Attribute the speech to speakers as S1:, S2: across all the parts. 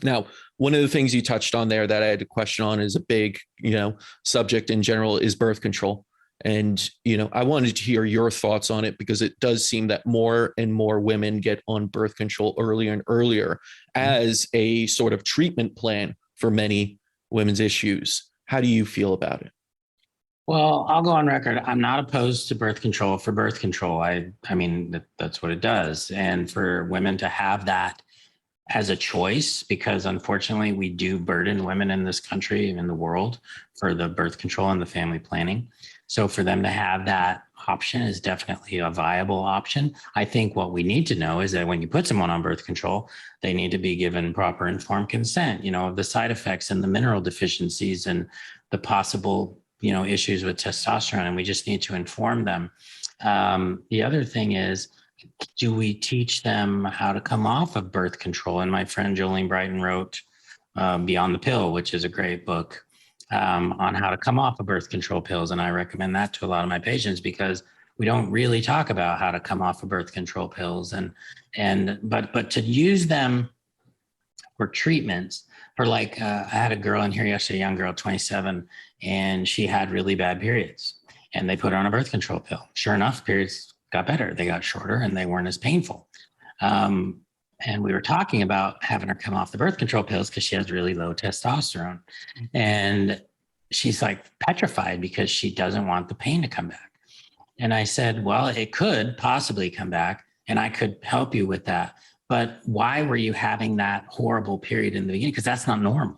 S1: Now, one of the things you touched on there that I had a question on is a big, subject in general is birth control. And, I wanted to hear your thoughts on it because it does seem that more and more women get on birth control earlier and earlier as a sort of treatment plan for many women's issues. How do you feel about it?
S2: Well, I'll go on record. I'm not opposed to birth control for birth control. I mean, that's what it does. And for women to have that as a choice, because unfortunately we do burden women in this country and in the world for the birth control and the family planning. So for them to have that option is definitely a viable option. I think what we need to know is that when you put someone on birth control, they need to be given proper informed consent, of the side effects and the mineral deficiencies and the possible, issues with testosterone. And we just need to inform them. The other thing is, do we teach them how to come off of birth control? And my friend Jolene Brighton wrote Beyond the Pill, which is a great book on how to come off of birth control pills. And I recommend that to a lot of my patients because we don't really talk about how to come off of birth control pills. But to use them for treatments for I had a girl in here yesterday, a young girl, 27, and she had really bad periods and they put her on a birth control pill. Sure enough, periods got better. They got shorter and they weren't as painful. And we were talking about having her come off the birth control pills because she has really low testosterone. And she's like petrified because she doesn't want the pain to come back. And I said, well, it could possibly come back and I could help you with that. But why were you having that horrible period in the beginning? Because that's not normal.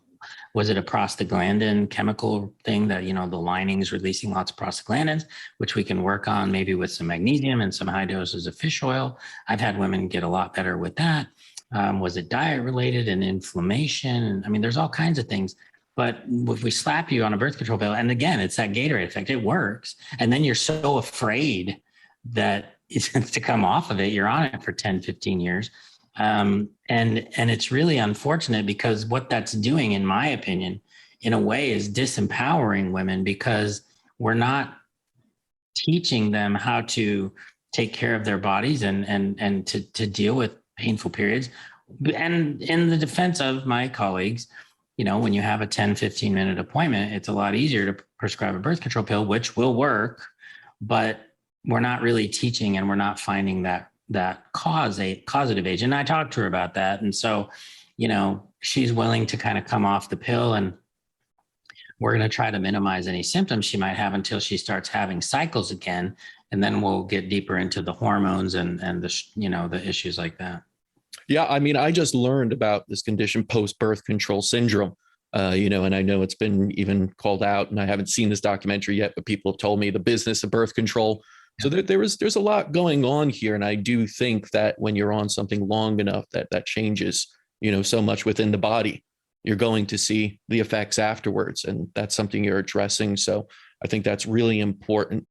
S2: Was it a prostaglandin chemical thing that, the lining's releasing lots of prostaglandins, which we can work on maybe with some magnesium and some high doses of fish oil? I've had women get a lot better with that. Was it diet related and inflammation? I mean, there's all kinds of things. But if we slap you on a birth control pill, and again, it's that Gatorade effect, it works. And then you're so afraid that it's to come off of it. You're on it for 10, 15 years. And it's really unfortunate because what that's doing, in my opinion, in a way is disempowering women because we're not teaching them how to take care of their bodies and to deal with painful periods. And in the defense of my colleagues, when you have a 10, 15-minute appointment, it's a lot easier to prescribe a birth control pill, which will work, but we're not really teaching and we're not finding that causative agent. And I talked to her about that. And so, she's willing to kind of come off the pill and we're going to try to minimize any symptoms she might have until she starts having cycles again. And then we'll get deeper into the hormones and the issues like that.
S1: Yeah, I mean, I just learned about this condition, post-birth control syndrome, and I know it's been even called out, and I haven't seen this documentary yet, but people have told me the business of birth control. So there's a lot going on here, and I do think that when you're on something long enough, that changes, so much within the body. You're going to see the effects afterwards, and that's something you're addressing. So I think that's really important.